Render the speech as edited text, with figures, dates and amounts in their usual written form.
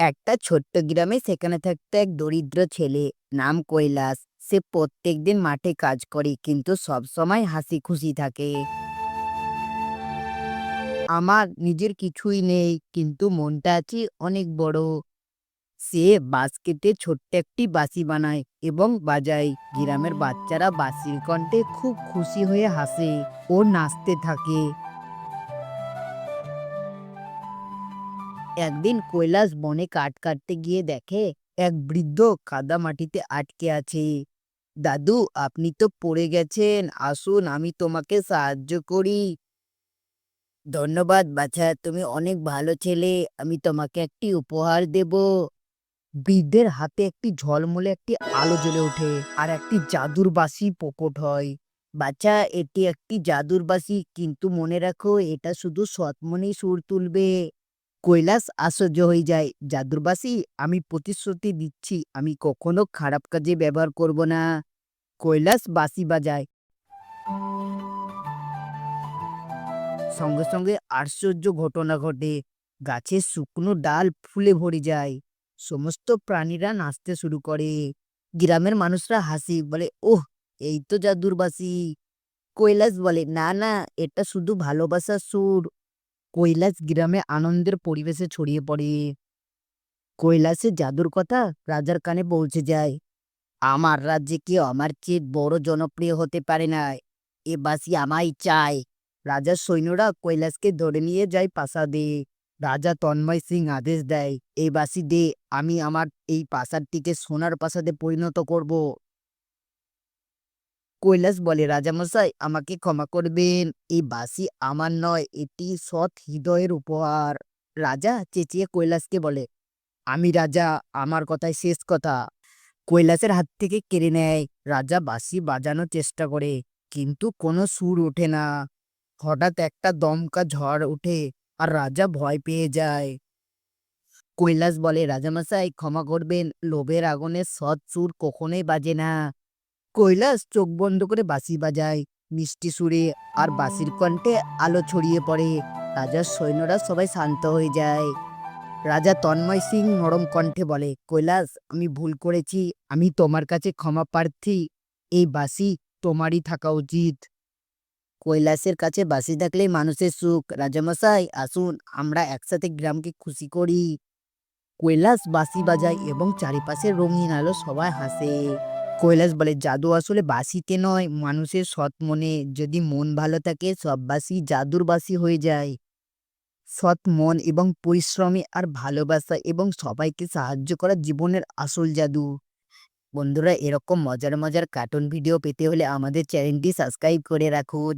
একটা ছোট্ট গ্রামে সেখানে থাকতো এক দরিদ্র ছেলে, নাম কৈলাস। সে প্রত্যেকদিন মাঠে কাজ করে কিন্তু সব সময় হাসি খুশি থাকে। আমার নিজের কিছুই নেই কিন্তু মনটা আছে অনেক বড়। সে বাঁশ কেটে ছোট্ট একটি বাঁশি বানায় এবং বাজায়। গ্রামের বাচ্চারা বাঁশির কণ্ঠে খুব খুশি হয়ে হাসে ও নাচতে থাকে। একদিন কৈলাস বনে কাঠ কাটতে গিয়ে দেখে এক বৃদ্ধ কাদা মাটিতে আটকে আছে। দাদু, আপনি তো পড়ে গেছেন, আসুন আমি তোমাকে সাহায্য করি। ধন্যবাদ বাছা, তুমি অনেক ভালো ছেলে, আমি তোমাকে একটি উপহার দেব। বৃদ্ধের হাতে একটি ঝলমলে একটি আলো জ্বলে ওঠে আর একটি জাদুর বাঁশি প্রকট হয়। বাচ্চা, এটি একটি জাদুর বাঁশি, কিন্তু মনে রাখো এটা শুধু সৎ মনেই সুর তুলবে। কৈলাস আশ্চর্য হয়ে যায়। জাদুর বাঁশি? আমি প্রতিশ্রুতি দিচ্ছি আমি কখনো খারাপ কাজে ব্যবহার করব না। কৈলাস বাঁশি বাজায়। সঙ্গে সঙ্গে আশ্চর্য ঘটনা ঘটে। গাছের শুকনো ডাল ফুলে ভরে যায়। সমস্ত প্রাণীরা নাচতে শুরু করে। গ্রামের মানুষরা হাসি বলে, ওহ, এই তো জাদুর বাঁশি। কৈলাস বলে, না না, এটা শুধু ভালোবাসার সুর। কৈলাস গ্রামে আনন্দের পরিবেশে ছড়িয়ে পড়ে। কৈলাসের জাদুর কথা রাজার কানে পৌঁছে যায়। আমার রাজ্যে কেউ আমার চেয়ে বড় জনপ্রিয় হতে পারে না, এ বাঁশি আমায় চাই। রাজার সৈন্যরা কৈলাসকে ধরে নিয়ে যায় প্রাসাদে। রাজা তন্ময় সিং আদেশ দেয়, এই বাঁশি দে, আমি আমার এই প্রাসাদটিকে সোনার প্রাসাদে পরিণত করব। কৈলাস বলে, রাজামশাই আমাকে ক্ষমা করবেন, এই বাঁশি আমার নয়, এটি সৎ হৃদয়ের উপহার। রাজা চেঁচিয়ে কৈলাসকে বলে, আমি রাজা, আমার কথাই শেষ কথা। কৈলাসের হাত থেকে কেড়ে নেয়। রাজা বাঁশি বাজানোর চেষ্টা করে কিন্তু কোনো সুর ওঠে না। হঠাৎ একটা দমকা ঝড় ওঠে আর রাজা ভয় পেয়ে যায়। কৈলাস বলে, রাজামশাই ক্ষমা করবেন, লোভের আগুনে সৎ সুর কখনোই বাজে না। কৈলাস চোখ বন্ধ করে বাঁশি বাজায় মিষ্টি সুরে, আর বাঁশির কণ্ঠে আলো ছড়িয়ে পড়ে। রাজার সৈন্যরা সবাই শান্ত হয়ে যায়। রাজা তন্ময় সিং নরম কণ্ঠে বলে, কৈলাস, আমি ভুল করেছি, আমি তোমার কাছে ক্ষমা প্রার্থী। এই বাঁশি তোমারই থাকা উচিত। কৈলাসের কাছে বাঁশি থাকলেই মানুষের সুখ। রাজামশাই আসুন, আমরা একসাথে গ্রামকে খুশি করি। কৈলাস বাঁশি বাজায় এবং চারিপাশে রঙিন আলো, সবাই হাসে। কৈলাস বলে, জাদু আসলে বাঁশিতে নয়, মানুষের সৎ মনে। যদি মন ভালো থাকে সব বাঁশি জাদুর বাঁশি হয়ে যায়। সৎ মন এবং পরিশ্রমী আর ভালোবাসা এবং সবাইকে সাহায্য করা জীবনের আসল জাদু। বন্ধুরা, এরকম মজার মজার কার্টুন ভিডিও পেতে হলে আমাদের চ্যানেলটি সাবস্ক্রাইব করে রাখুন।